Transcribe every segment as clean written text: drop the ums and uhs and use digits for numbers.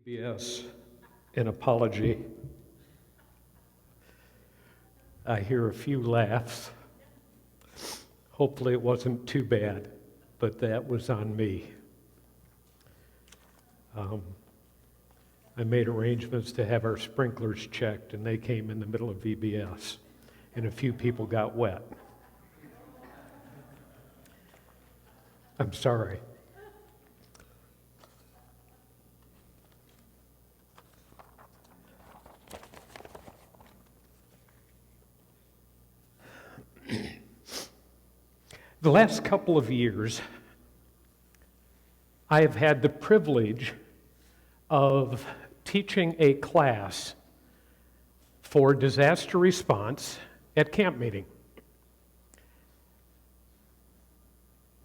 VBS, an apology. I hear a few laughs. Hopefully it wasn't too bad, but that was on me. I made arrangements to have our sprinklers checked, and they came in the middle of VBS, and a few people got wet. I'm sorry. The last couple of years, I have had the privilege of teaching a class for disaster response at camp meeting.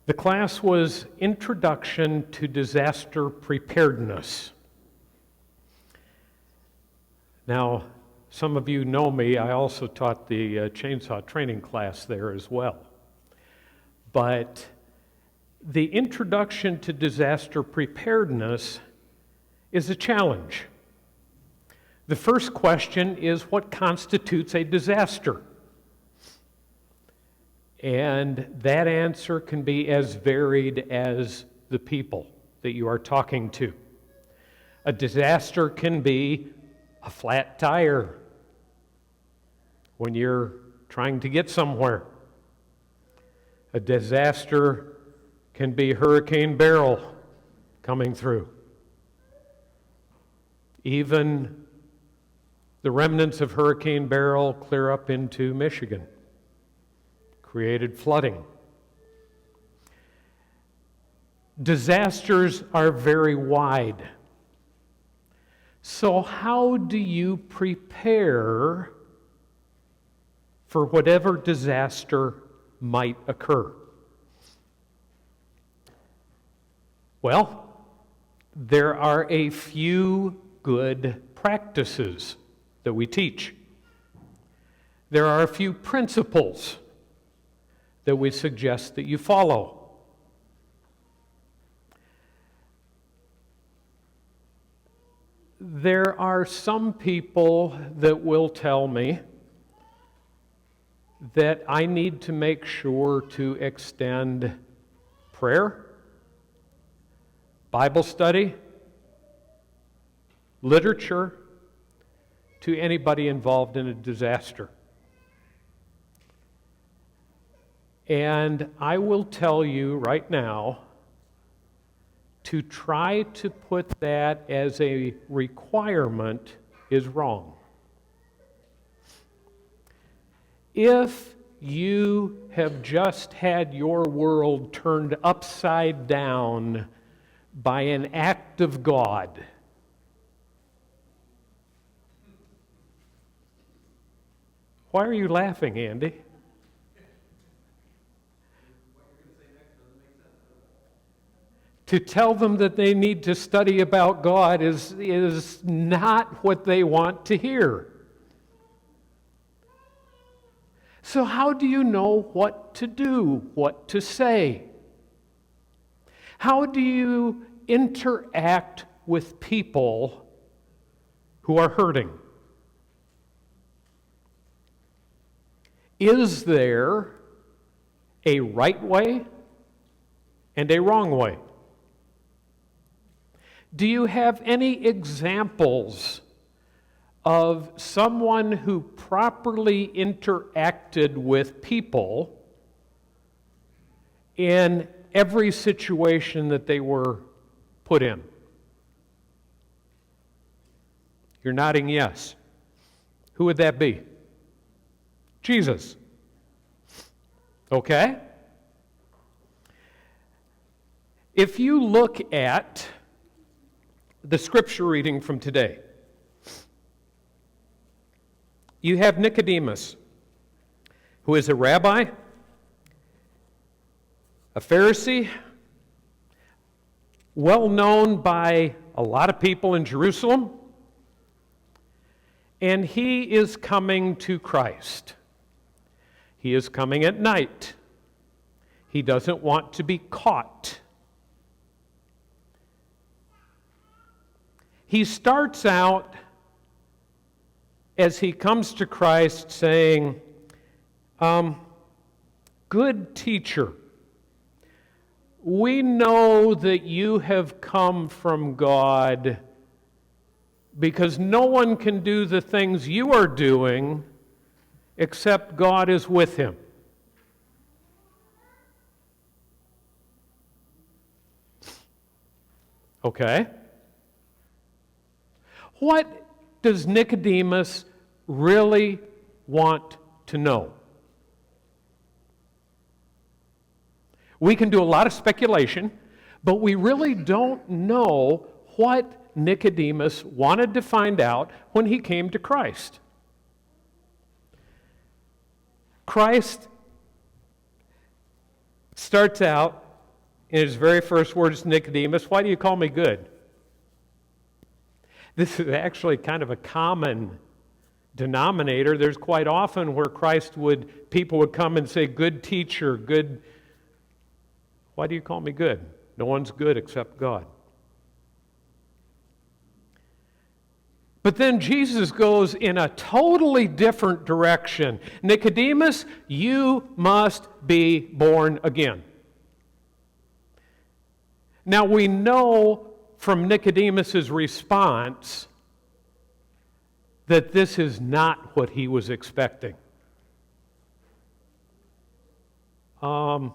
The class was Introduction to Disaster Preparedness. Now, some of you know me, I also taught the chainsaw training class there as well. But the Introduction to Disaster Preparedness is a challenge. The first question is, what constitutes a disaster? And that answer can be as varied as the people that you are talking to. A disaster can be a flat tire when you're trying to get somewhere. A disaster can be Hurricane Beryl coming through. Even the remnants of Hurricane Beryl clear up into Michigan, created flooding. Disasters are very wide. So how do you prepare for whatever disaster might occur? Well, there are a few good practices that we teach. There are a few principles that we suggest that you follow. There are some people that will tell me that I need to make sure to extend prayer, Bible study, literature to anybody involved in a disaster. And I will tell you right now, to try to put that as a requirement is wrong. If you have just had your world turned upside down by an act of God, why are you laughing, Andy? To tell them that they need to study about God is not what they want to hear. So how do you know what to do, what to say? How do you interact with people who are hurting? Is there a right way and a wrong way? Do you have any examples of someone who properly interacted with people in every situation that they were put in? You're nodding yes. Who would that be? Jesus. Okay? If you look at the scripture reading from today, you have Nicodemus, who is a rabbi, a Pharisee, well known by a lot of people in Jerusalem, and he is coming to Christ. He is coming at night. He doesn't want to be caught. He starts out as he comes to Christ saying, "Good teacher, we know that you have come from God because no one can do the things you are doing except God is with him." Okay. What does Nicodemus really want to know? We can do a lot of speculation, but we really don't know what Nicodemus wanted to find out when he came to Christ. Christ starts out in his very first words to Nicodemus, "Why do you call me good?" This is actually kind of a common denominator. There's quite often where people would come and say, "Good teacher, good. Why do you call me good? No one's good except God." But then Jesus goes in a totally different direction. "Nicodemus, you must be born again." Now we know from Nicodemus' response that this is not what he was expecting. How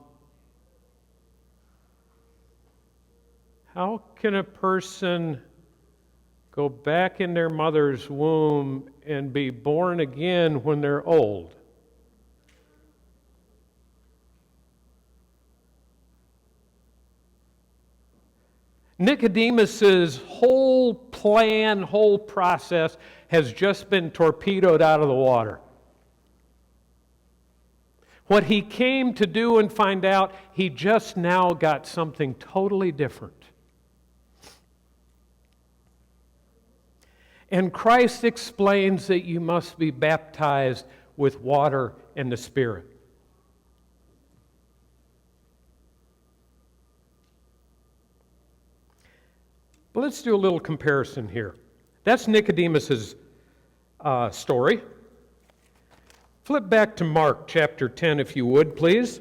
can a person go back in their mother's womb and be born again when they're old? Nicodemus's whole plan, whole process has just been torpedoed out of the water. What he came to do and find out, he just now got something totally different. And Christ explains that you must be baptized with water and the Spirit. But let's do a little comparison here. That's Nicodemus's story. Flip back to Mark chapter 10, if you would, please.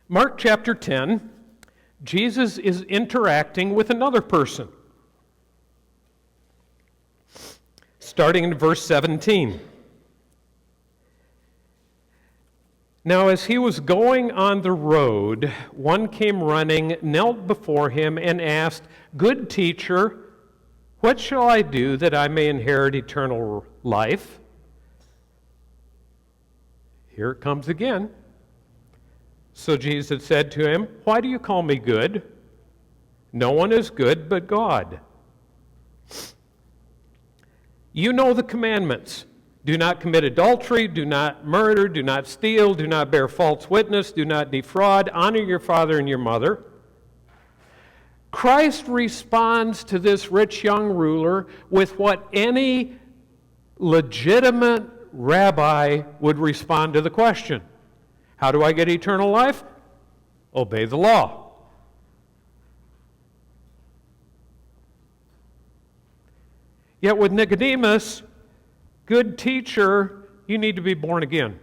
Mark chapter 10, Jesus is interacting with another person. Starting in verse 17. "Now as he was going on the road, one came running, knelt before him, and asked, 'Good teacher, what shall I do that I may inherit eternal life?' Here it comes again. So Jesus said to him, 'Why do you call me good? No one is good but God. You know the commandments. Do not commit adultery, do not murder, do not steal, do not bear false witness, do not defraud, honor your father and your mother.'" Christ responds to this rich young ruler with what any legitimate rabbi would respond to the question. How do I get eternal life? Obey the law. Yet with Nicodemus, "Good teacher, you need to be born again."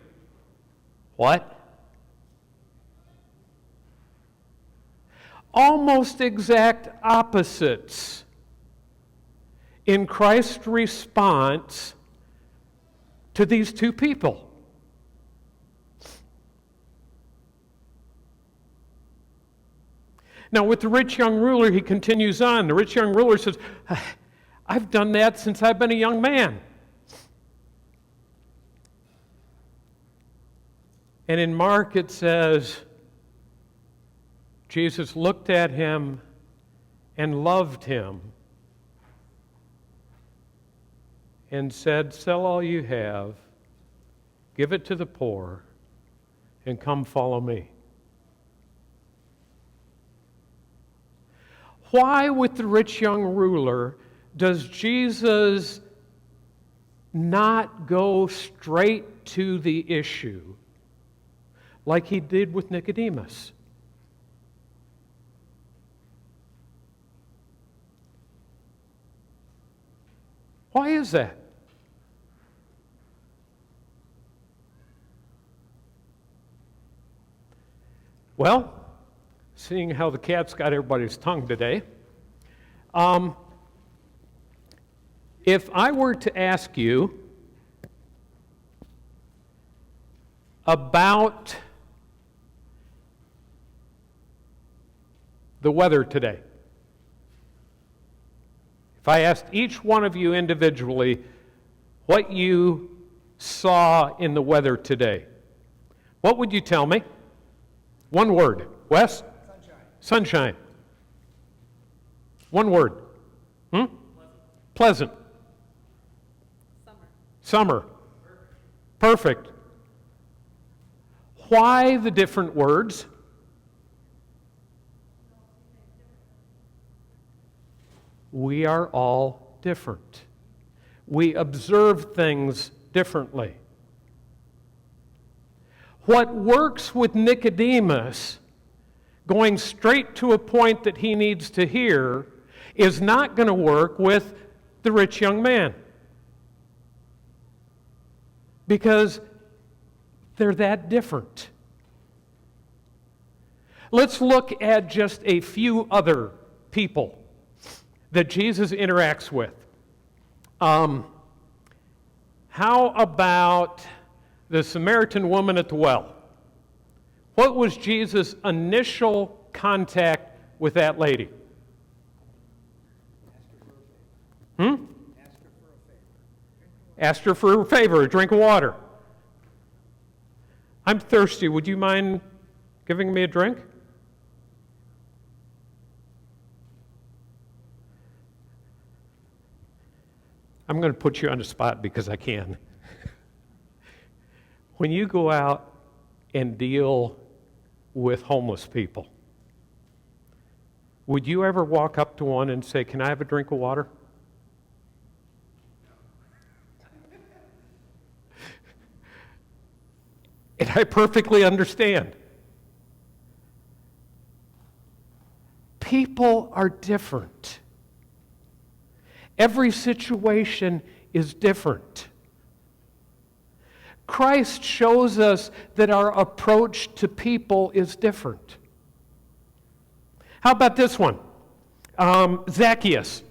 What? Almost exact opposites in Christ's response to these two people. Now, with the rich young ruler, he continues on. The rich young ruler says, "I've done that since I've been a young man." And in Mark it says, Jesus looked at him and loved him and said, "Sell all you have, give it to the poor, and come follow me." Why, with the rich young ruler, does Jesus not go straight to the issue like he did with Nicodemus? Why is that? Well, seeing how the cat's got everybody's tongue today, if I were to ask you about the weather today, if I asked each one of you individually what you saw in the weather today, what would you tell me? One word. Wes? Sunshine. Sunshine. One word. Pleasant. Summer. Perfect. Why the different words? We are all different. We observe things differently. What works with Nicodemus, going straight to a point that he needs to hear, is not going to work with the rich young man. Because they're that different. Let's look at just a few other people that Jesus interacts with. How about the Samaritan woman at the well? What was Jesus' initial contact with that lady? Asked her for a favor, a drink of water. I'm thirsty. Would you mind giving me a drink? I'm going to put you on the spot because I can. When you go out and deal with homeless people, would you ever walk up to one and say, "Can I have a drink of water?" And I perfectly understand. People are different. Every situation is different. Christ shows us that our approach to people is different. How about this one? Zacchaeus.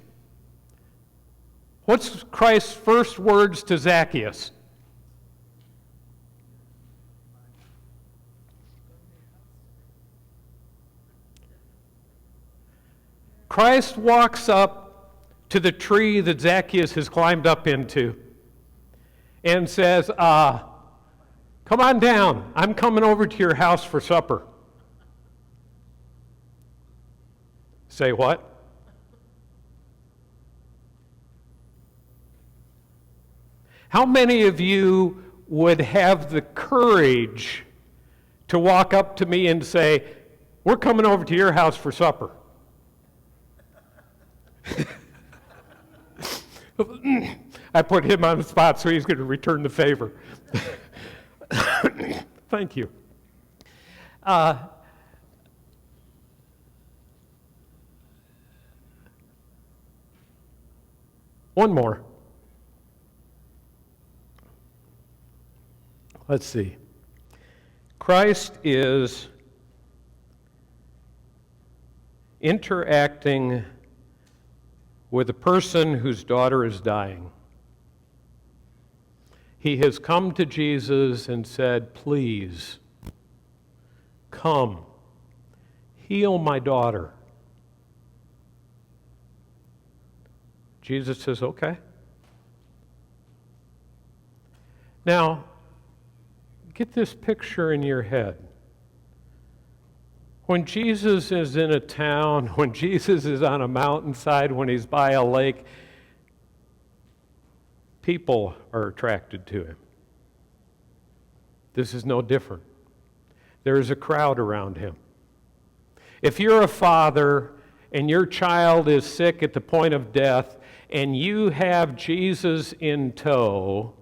What's Christ's first words to Zacchaeus? Christ walks up to the tree that Zacchaeus has climbed up into and says, "Come on down. I'm coming over to your house for supper." Say what? How many of you would have the courage to walk up to me and say, "We're coming over to your house for supper"? I put him on the spot, so he's going to return the favor. Thank you. One more. Let's see. Christ is interacting with a person whose daughter is dying. He has come to Jesus and said, "Please, come, heal my daughter." Jesus says, "Okay." Now, get this picture in your head. When Jesus is in a town, when Jesus is on a mountainside, when he's by a lake, people are attracted to him. This is no different. There is a crowd around him. If you're a father and your child is sick at the point of death and you have Jesus in tow,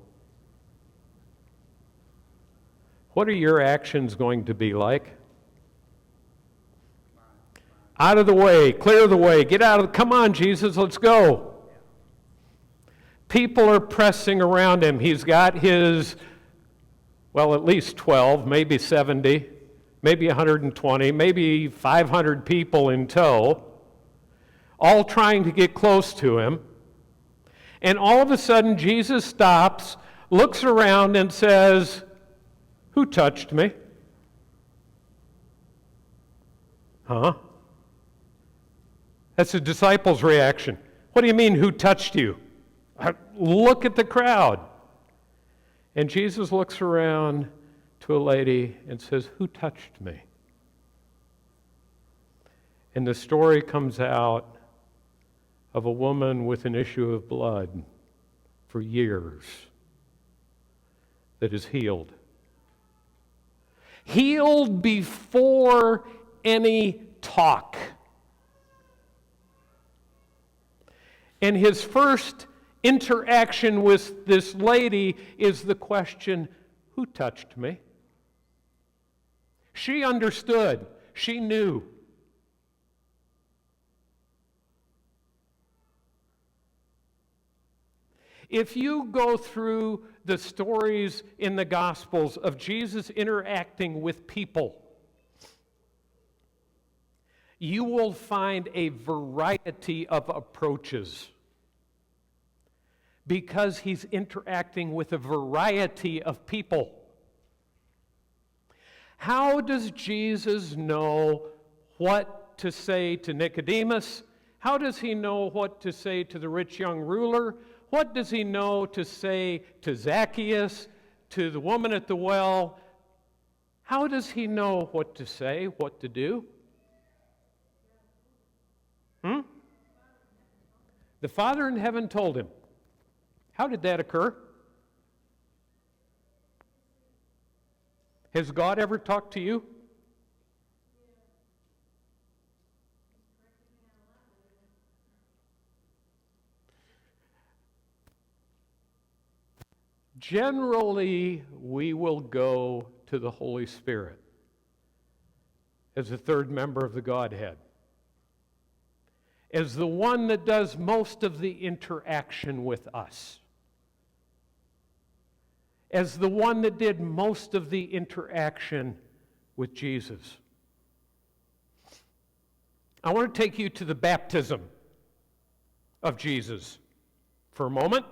what are your actions going to be like? Out of the way, clear the way, get out of the, come on, Jesus, let's go. People are pressing around him. He's got his, well, at least 12, maybe 70, maybe 120, maybe 500 people in tow, all trying to get close to him. And all of a sudden, Jesus stops, looks around, and says, "Who touched me?" Huh? That's the disciples' reaction. What do you mean, who touched you? Look at the crowd. And Jesus looks around to a lady and says, "Who touched me?" And the story comes out of a woman with an issue of blood for years that is healed. Healed before any talk. And his first interaction with this lady is the question, "Who touched me?" She understood. She knew. If you go through the stories in the Gospels of Jesus interacting with people, you will find a variety of approaches because he's interacting with a variety of people. How does Jesus know what to say to Nicodemus? How does he know what to say to the rich young ruler? What does he know to say to Zacchaeus, to the woman at the well? How does he know what to say, what to do? The Father in heaven told him. How did that occur? Has God ever talked to you? Generally, we will go to the Holy Spirit as the third member of the Godhead, as the one that does most of the interaction with us, as the one that did most of the interaction with Jesus. I want to take you to the baptism of Jesus for a moment.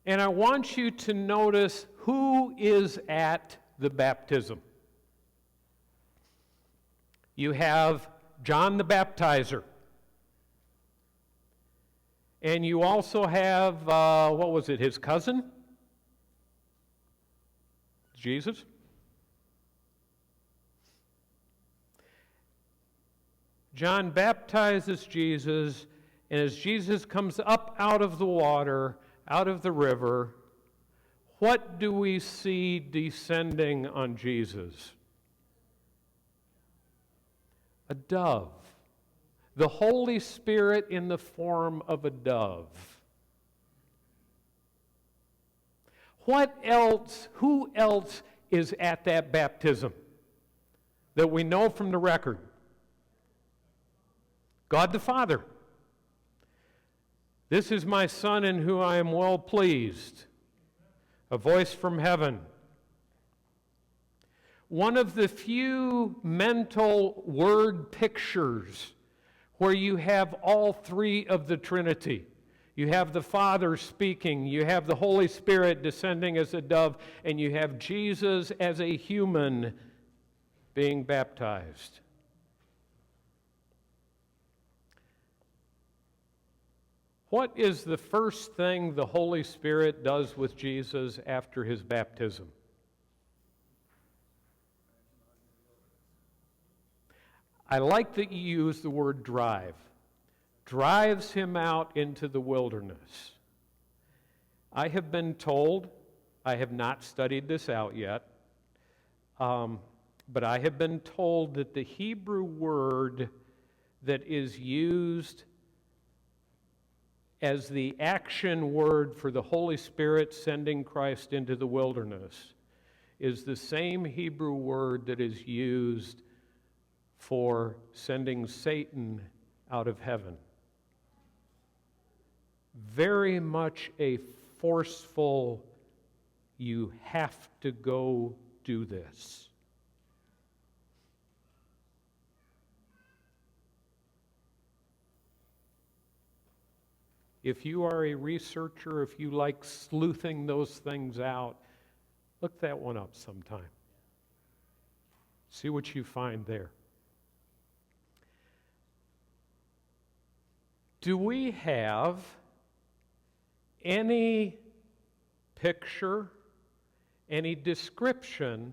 And I want you to notice who is at the baptism. You have John the Baptizer. And you also have, his cousin? Jesus? John baptizes Jesus, and as Jesus comes up out of the water, out of the river, what do we see descending on Jesus? A dove. The Holy Spirit in the form of a dove. What else, who else is at that baptism that we know from the record? God the Father. "This is my Son in whom I am well pleased." A voice from heaven. One of the few mental word pictures where you have all three of the Trinity. You have the Father speaking, you have the Holy Spirit descending as a dove, and you have Jesus as a human being baptized. What is the first thing the Holy Spirit does with Jesus after his baptism? I like that you use the word drive. Drives him out into the wilderness. I have been told, I have not studied this out yet, but I have been told that the Hebrew word that is used as the action word for the Holy Spirit sending Christ into the wilderness is the same Hebrew word that is used for sending Satan out of heaven. very much a forceful, you have to go do this. If you are a researcher, if you like sleuthing those things out, look that one up sometime. See what you find there. Do we have any picture, any description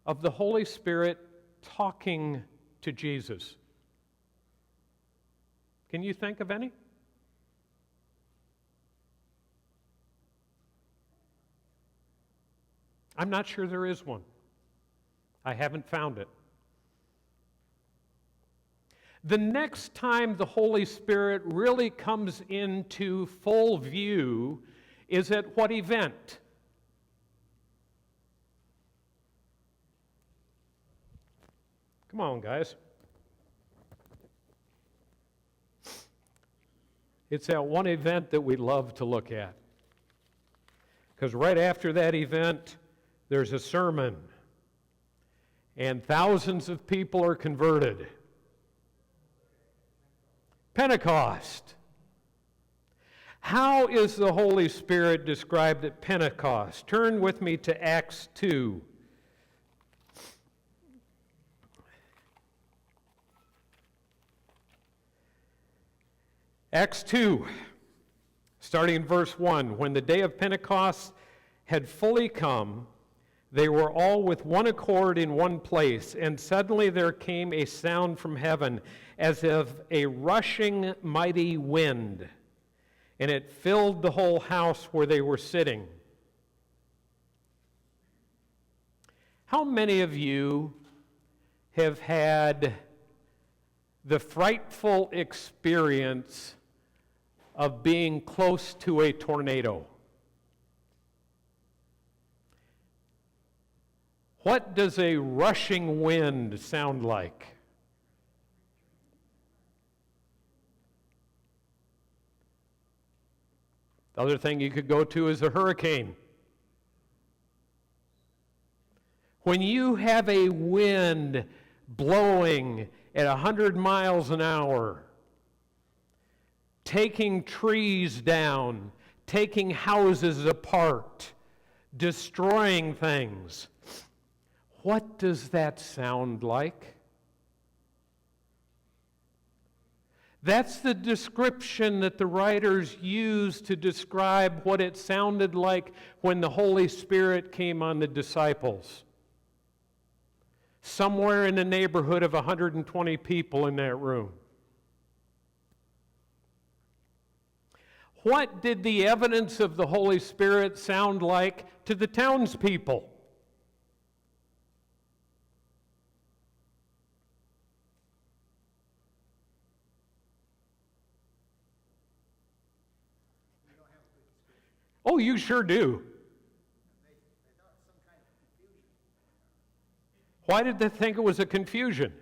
of the Holy Spirit talking to Jesus? Can you think of any? I'm not sure there is one. I haven't found it. The next time the Holy Spirit really comes into full view is at what event? Come on, guys. It's that one event that we love to look at. Because right after that event, there's a sermon, and thousands of people are converted. Pentecost. How is the Holy Spirit described at Pentecost? Turn with me to Acts 2. Acts 2, starting in verse 1. When the day of Pentecost had fully come, they were all with one accord in one place, and suddenly there came a sound from heaven as of a rushing mighty wind, and it filled the whole house where they were sitting. How many of you have had the frightful experience of being close to a tornado? What does a rushing wind sound like? The other thing you could go to is a hurricane. When you have a wind blowing at 100 miles an hour, taking trees down, taking houses apart, destroying things, what does that sound like? That's the description that the writers use to describe what it sounded like when the Holy Spirit came on the disciples. Somewhere in the neighborhood of 120 people in that room. What did the evidence of the Holy Spirit sound like to the townspeople? Oh, you sure do. Why did they think it was a confusion?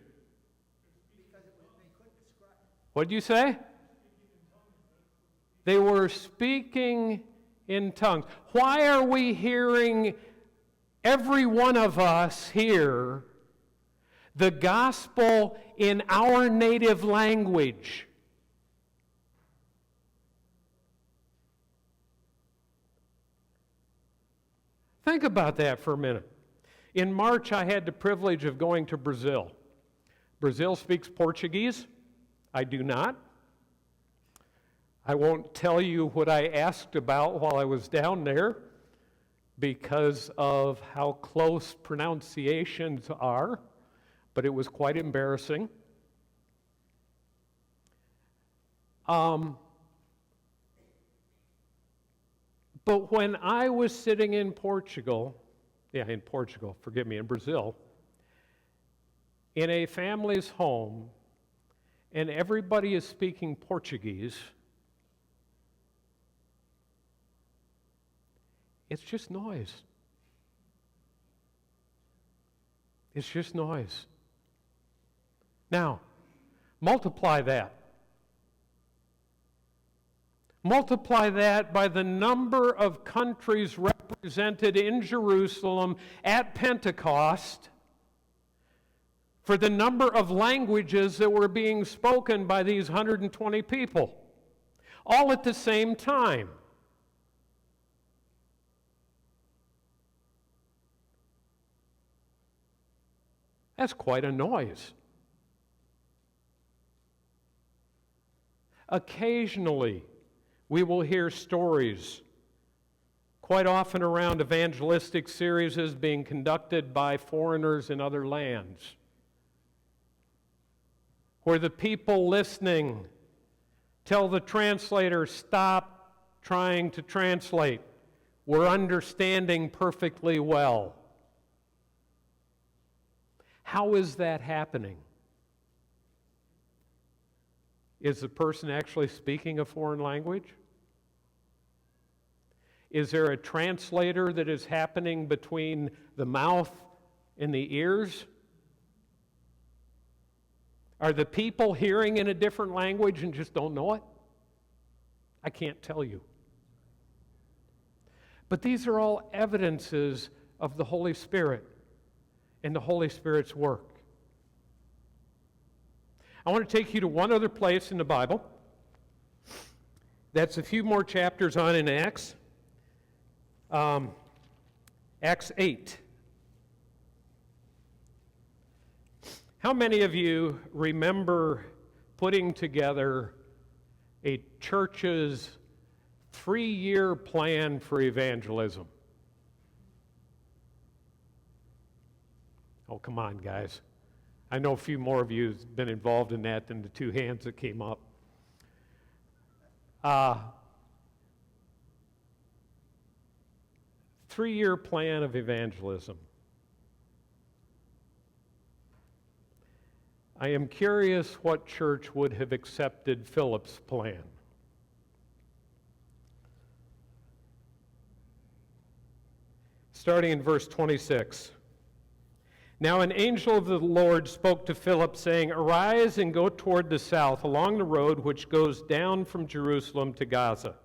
What did you say? They were speaking in tongues. Why are we hearing, every one of us here, the gospel in our native language? Think about that for a minute. In March, I had the privilege of going to Brazil. Brazil speaks Portuguese. I do not. I won't tell you what I asked about while I was down there because of how close pronunciations are, but it was quite embarrassing. But when I was sitting in Brazil, in a family's home, and everybody is speaking Portuguese, it's just noise. It's just noise. Now, multiply that. Multiply that by the number of countries represented in Jerusalem at Pentecost, for the number of languages that were being spoken by these 120 people, all at the same time. That's quite a noise. Occasionally, we will hear stories, quite often around evangelistic series being conducted by foreigners in other lands, where the people listening tell the translator, "Stop trying to translate. We're understanding perfectly well." How is that happening? Is the person actually speaking a foreign language? Is there a translator that is happening between the mouth and the ears? Are the people hearing in a different language and just don't know it? I can't tell you. But these are all evidences of the Holy Spirit and the Holy Spirit's work. I want to take you to one other place in the Bible. That's a few more chapters on in Acts. Acts 8. How many of you remember putting together a church's 3-year plan for evangelism? Oh, come on, guys. I know a few more of you have been involved in that than the 2 hands that came up. 3-year plan of evangelism. I am curious what church would have accepted Philip's plan. Starting in verse 26. Now an angel of the Lord spoke to Philip, saying, "Arise and go toward the south along the road which goes down from Jerusalem to Gaza.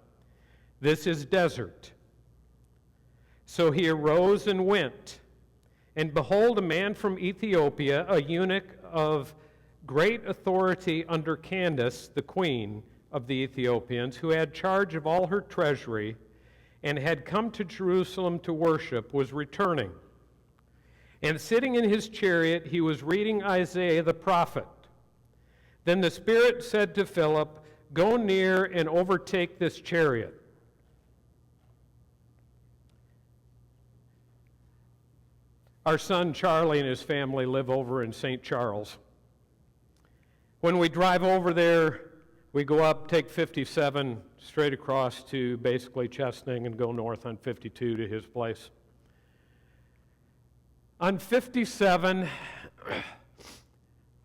This is desert." So he arose and went. And behold, a man from Ethiopia, a eunuch of great authority under Candace, the queen of the Ethiopians, who had charge of all her treasury, and had come to Jerusalem to worship, was returning. And sitting in his chariot, he was reading Isaiah the prophet. Then the Spirit said to Philip, "Go near and overtake this chariot." Our son Charlie and his family live over in St. Charles. When we drive over there, we go up, take 57 straight across to basically Chestnut and go north on 52 to his place. On 57,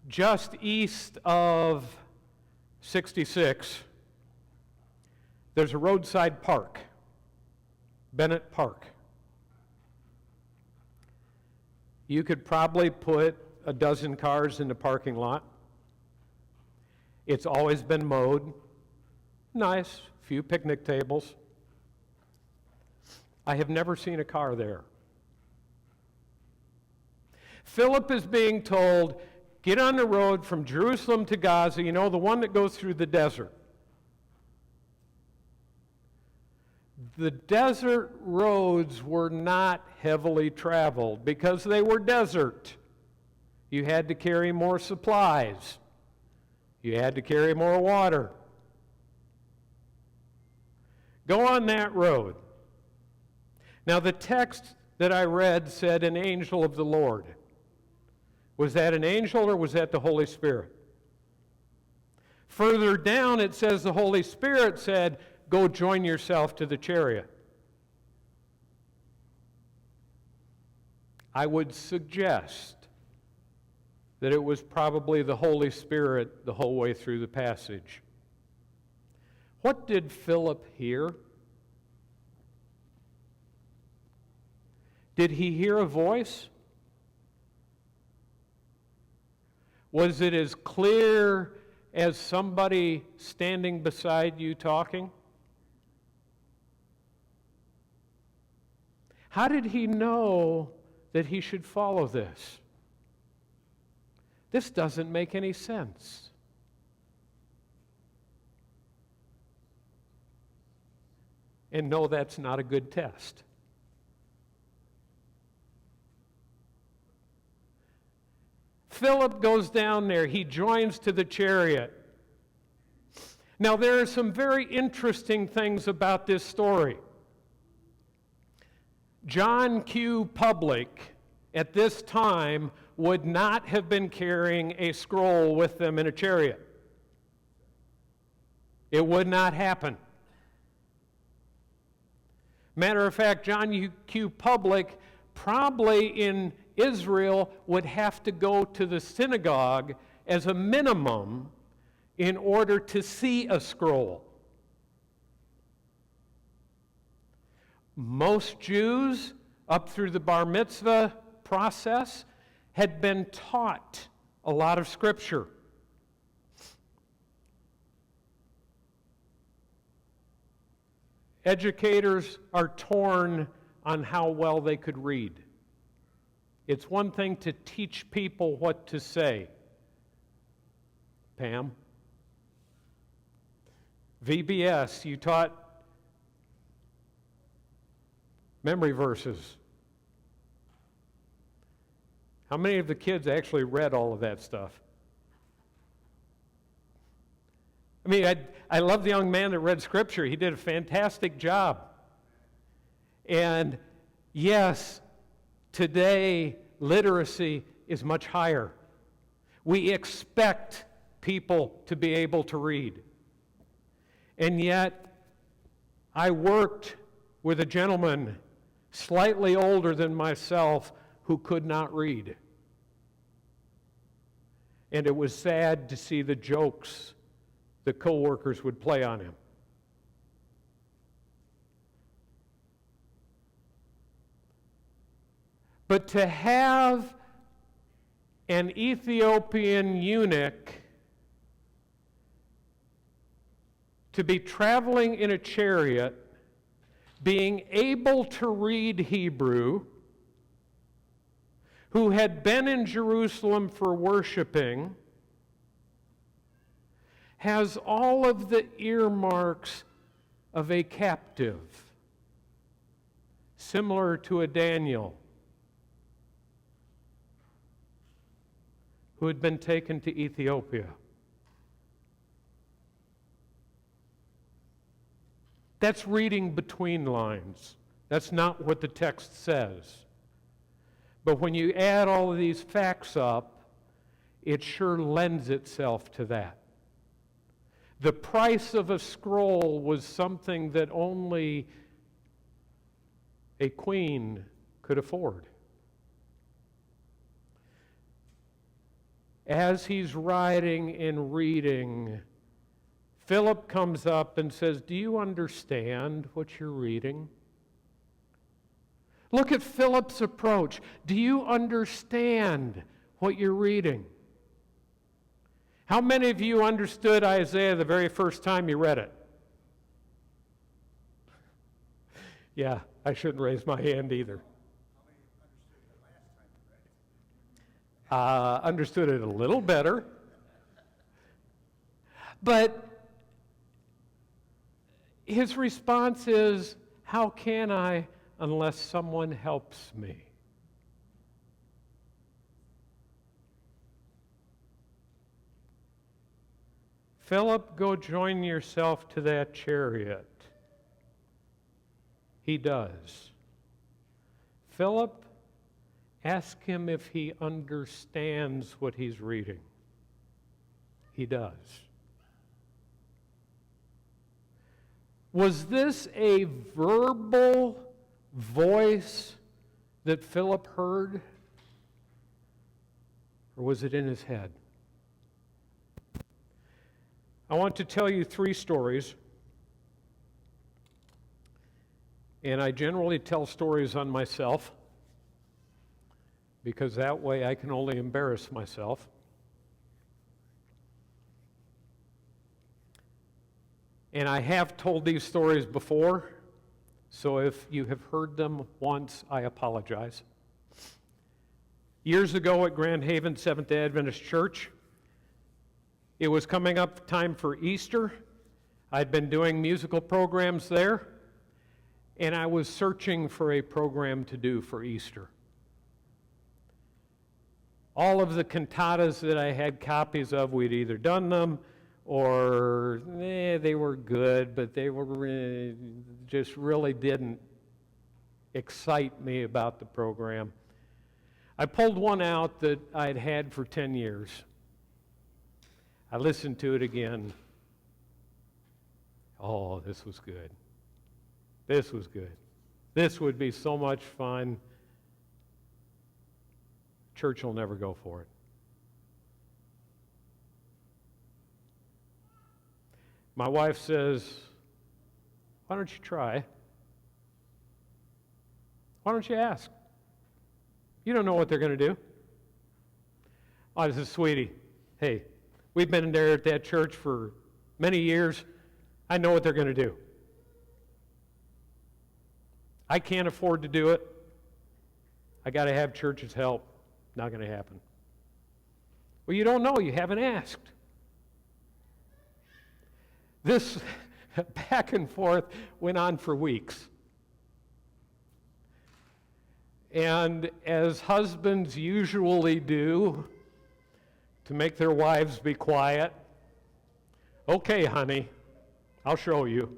just east of 66, there's a roadside park, Bennett Park. You could probably put a dozen cars in the parking lot. It's always been mowed. Nice, few picnic tables. I have never seen a car there. Philip is being told, get on the road from Jerusalem to Gaza, you know, the one that goes through the desert. The desert roads were not heavily traveled because they were desert. You had to carry more supplies. You had to carry more water. Go on that road. Now, the text that I read said an angel of the Lord. Was that an angel or was that the Holy Spirit? Further down it says the Holy Spirit said, "Go join yourself to the chariot." I would suggest that it was probably the Holy Spirit the whole way through the passage. What did Philip hear? Did he hear a voice? Was it as clear as somebody standing beside you talking? How did he know that he should follow this? This doesn't make any sense. And no, that's not a good test. Philip goes down there. He joins to the chariot. Now, there are some very interesting things about this story. John Q. Public, at this time, would not have been carrying a scroll with them in a chariot. It would not happen. Matter of fact, John Q. Public, probably in Israel, would have to go to the synagogue as a minimum in order to see a scroll. Most Jews, up through the bar mitzvah process, had been taught a lot of Scripture. Educators are torn on how well they could read. It's one thing to teach people what to say. Pam? VBS, you taught memory verses. How many of the kids actually read all of that stuff? I mean, I love the young man that read Scripture. He did a fantastic job. And yes, today literacy is much higher. We expect people to be able to read. And yet, I worked with a gentleman slightly older than myself who could not read. And it was sad to see the jokes the coworkers would play on him. But to have an Ethiopian eunuch to be traveling in a chariot, being able to read Hebrew, who had been in Jerusalem for worshiping, has all of the earmarks of a captive, similar to a Daniel who had been taken to Ethiopia. That's reading between lines. That's not what the text says. But when you add all of these facts up, it sure lends itself to that. The price of a scroll was something that only a queen could afford. As he's writing and reading, Philip comes up and says, "Do you understand what you're reading?" Look at Philip's approach. Do you understand what you're reading? How many of you understood Isaiah the very first time you read it? Yeah, I shouldn't raise my hand either. Understood it a little better. But his response is, how can I unless someone helps me? Philip, go join yourself to that chariot. He does. Philip, ask him if he understands what he's reading. He does. Was this a verbal voice that Philip heard? Or was it in his head? I want to tell you 3 stories. And I generally tell stories on myself, because that way I can only embarrass myself. And I have told these stories before, So if you have heard them once, I apologize. Years ago at Grand Haven Seventh-day Adventist Church, it was coming up time for Easter. I'd been doing musical programs there, and I was searching for a program to do for Easter. All of the cantatas that I had copies of, we'd either done them or they were good, but they were just really didn't excite me about the program. I pulled one out that I'd had for 10 years. I listened to it again. Oh, this was good. This was good. This would be so much fun. Church will never go for it. My wife says, why don't you try? Why don't you ask? You don't know what they're going to do. Oh, I said, sweetie, hey, we've been there at that church for many years. I know what they're going to do. I can't afford to do it. I got to have church's help. Not going to happen. Well, you don't know. You haven't asked. This back and forth went on for weeks. And as husbands usually do, to make their wives be quiet, okay, honey, I'll show you.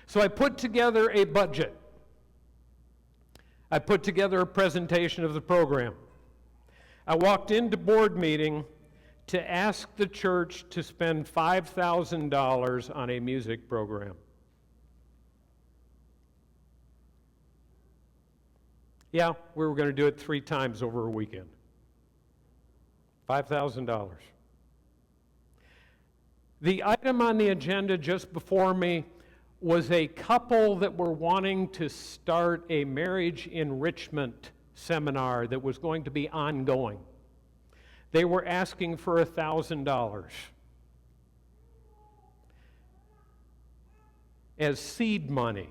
So I put together a budget. I put together a presentation of the program. I walked into board meeting to ask the church to spend $5,000 on a music program. Yeah, we were going to do it 3 times over a weekend. $5,000. The item on the agenda just before me was a couple that were wanting to start a marriage enrichment seminar that was going to be ongoing. They were asking for $1,000 as seed money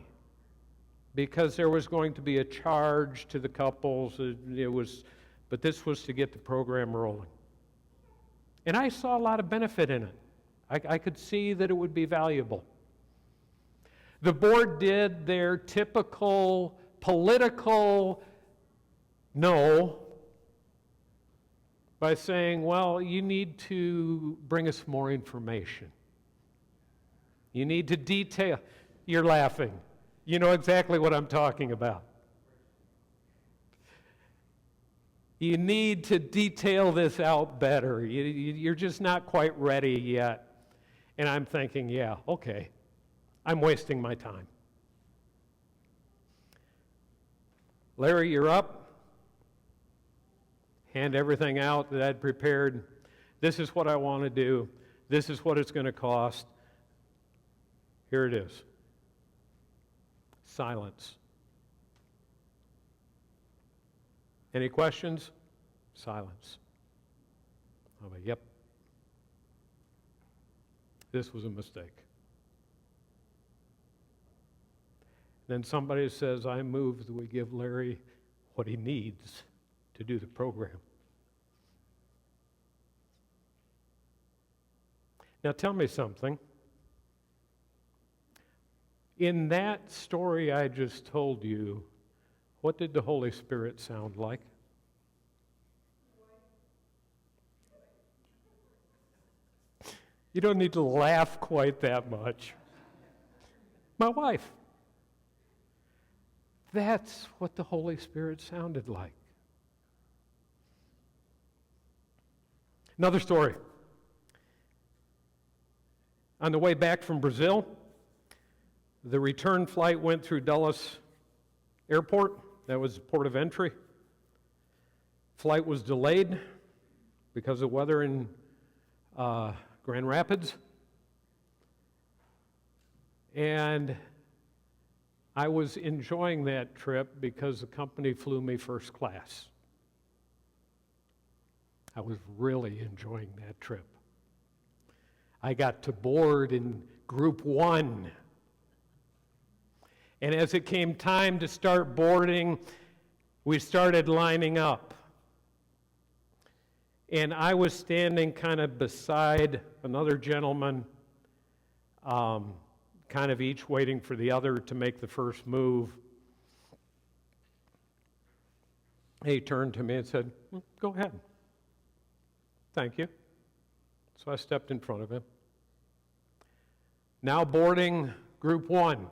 because there was going to be a charge to the couples. But this was to get the program rolling. And I saw a lot of benefit in it. I could see that it would be valuable. The board did their typical political no by saying, well, you need to bring us more information. You need to detail. You're laughing. You know exactly what I'm talking about. You need to detail this out better. You're just not quite ready yet. And I'm thinking, yeah, okay. I'm wasting my time. Larry, you're up. Hand everything out that I'd prepared. This is what I want to do. This is what it's going to cost. Here it is. Silence. Any questions? Silence. I'm like, yep. This was a mistake. Then somebody says, I move that we give Larry what he needs to do the program. Now tell me something. In that story I just told you, what did the Holy Spirit sound like? You don't need to laugh quite that much. My wife. That's what the Holy Spirit sounded like. Another story. On the way back from Brazil, the return flight went through Dulles Airport. That was the port of entry. Flight was delayed because of weather in Grand Rapids. And I was enjoying that trip because the company flew me first class. I was really enjoying that trip. I got to board in Group 1. And as it came time to start boarding, we started lining up. And I was standing kind of beside another gentleman, kind of each waiting for the other to make the first move. He turned to me and said, "Go ahead." "Thank you." So I stepped in front of him. Now boarding group 1.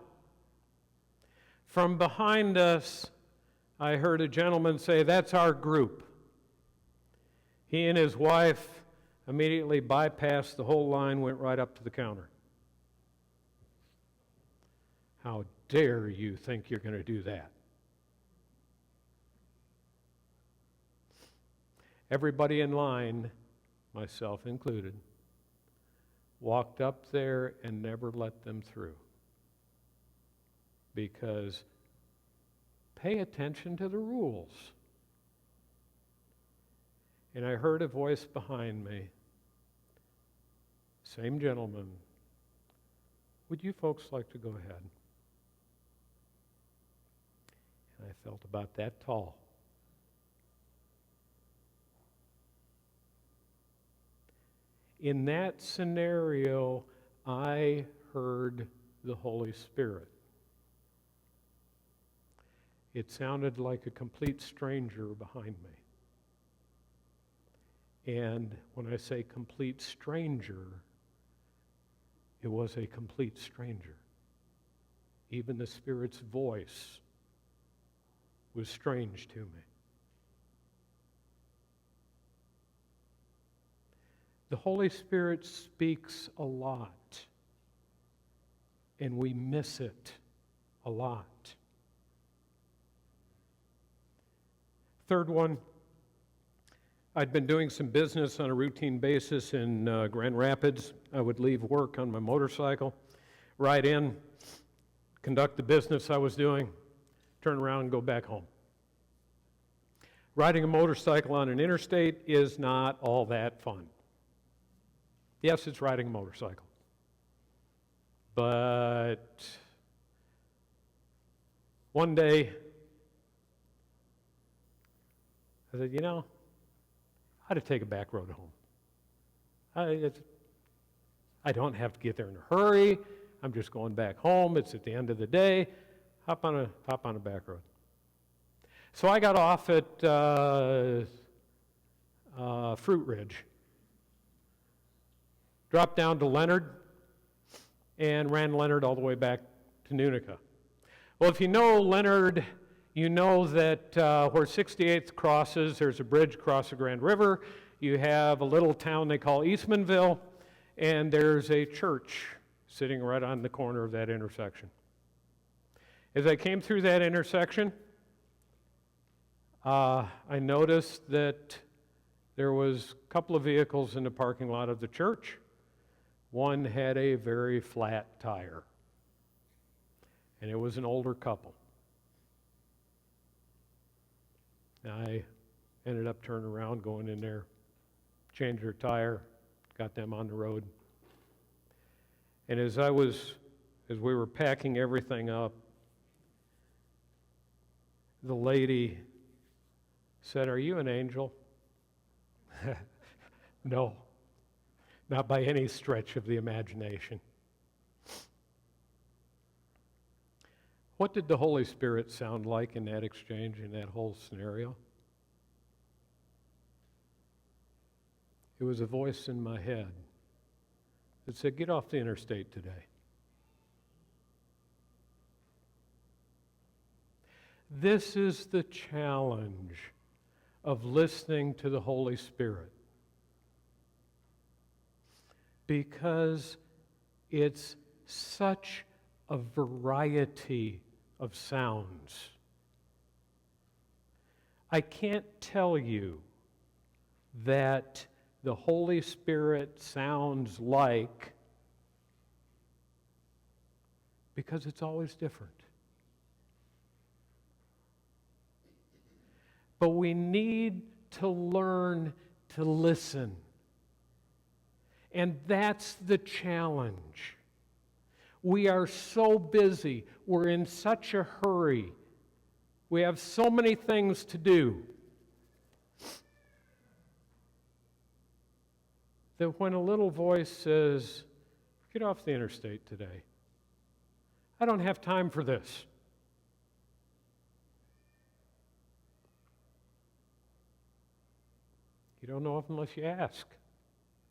From behind us, I heard a gentleman say, "That's our group." He and his wife immediately bypassed the whole line, went right up to the counter. How dare you think you're going to do that? Everybody in line, myself included, walked up there and never let them through. Because pay attention to the rules. And I heard a voice behind me, same gentleman, "Would you folks like to go ahead?" And I felt about that tall. In that scenario, I heard the Holy Spirit. It sounded like a complete stranger behind me. And when I say complete stranger, it was a complete stranger. Even the Spirit's voice was strange to me. The Holy Spirit speaks a lot, and we miss it a lot. Third one, I'd been doing some business on a routine basis in Grand Rapids. I would leave work on my motorcycle, ride in, conduct the business I was doing, turn around and go back home. Riding a motorcycle on an interstate is not all that fun. Yes, it's riding a motorcycle. But one day, I said, I ought to take a back road home. I don't have to get there in a hurry. I'm just going back home. It's at the end of the day. Hop on a back road. So I got off at Fruit Ridge, dropped down to Leonard, and ran Leonard all the way back to Nunica. Well, if you know Leonard, you know that where 68th crosses, there's a bridge across the Grand River. You have a little town they call Eastmanville, and there's a church sitting right on the corner of that intersection. As I came through that intersection, I noticed that there was a couple of vehicles in the parking lot of the church. One had a very flat tire, and it was an older couple. I ended up turning around, going in there, changed their tire, got them on the road. And as we were packing everything up, the lady said, "Are you an angel?" No, not by any stretch of the imagination. What did the Holy Spirit sound like in that exchange, in that whole scenario? It was a voice in my head that said, "Get off the interstate today." This is the challenge of listening to the Holy Spirit, because it's such a variety of sounds. I can't tell you that the Holy Spirit sounds like, because it's always different. But we need to learn to listen. And that's the challenge. We are so busy. We're in such a hurry. We have so many things to do that when a little voice says, get off the interstate today, I don't have time for this. You don't know unless you ask.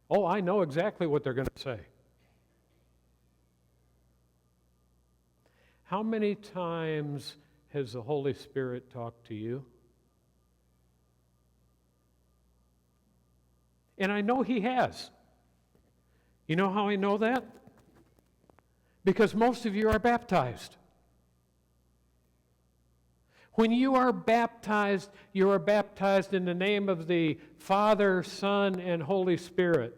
Oh, I know exactly what they're going to say. How many times has the Holy Spirit talked to you? And I know He has. You know how I know that? Because most of you are baptized. When you are baptized in the name of the Father, Son, and Holy Spirit.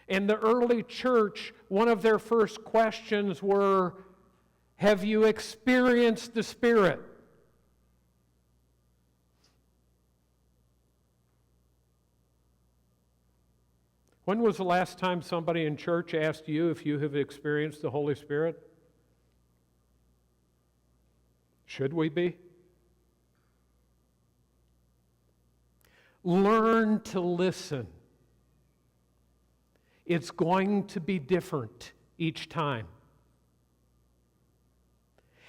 In the early church, one of their first questions were, have you experienced the Spirit? When was the last time somebody in church asked you if you have experienced the Holy Spirit? Should we be? Learn to listen. It's going to be different each time.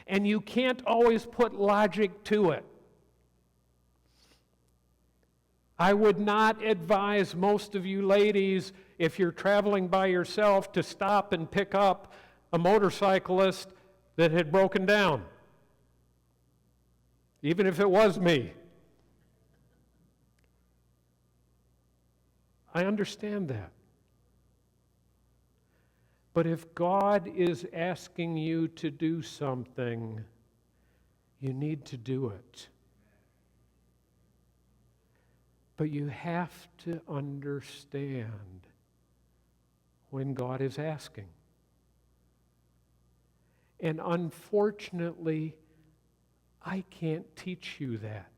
And you can't always put logic to it. I would not advise most of you ladies, if you're traveling by yourself, to stop and pick up a motorcyclist that had broken down. Even if it was me. I understand that. But if God is asking you to do something, you need to do it. But you have to understand when God is asking. And unfortunately, I can't teach you that.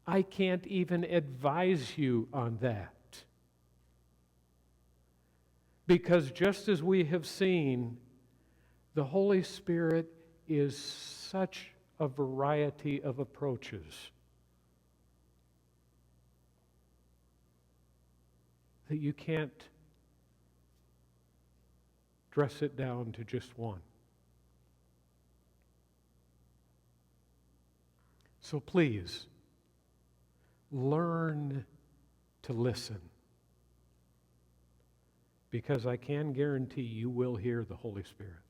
I can't even advise you on that. Because just as we have seen, the Holy Spirit is such a variety of approaches that you can't dress it down to just one. So please, learn to listen. Because I can guarantee you will hear the Holy Spirit.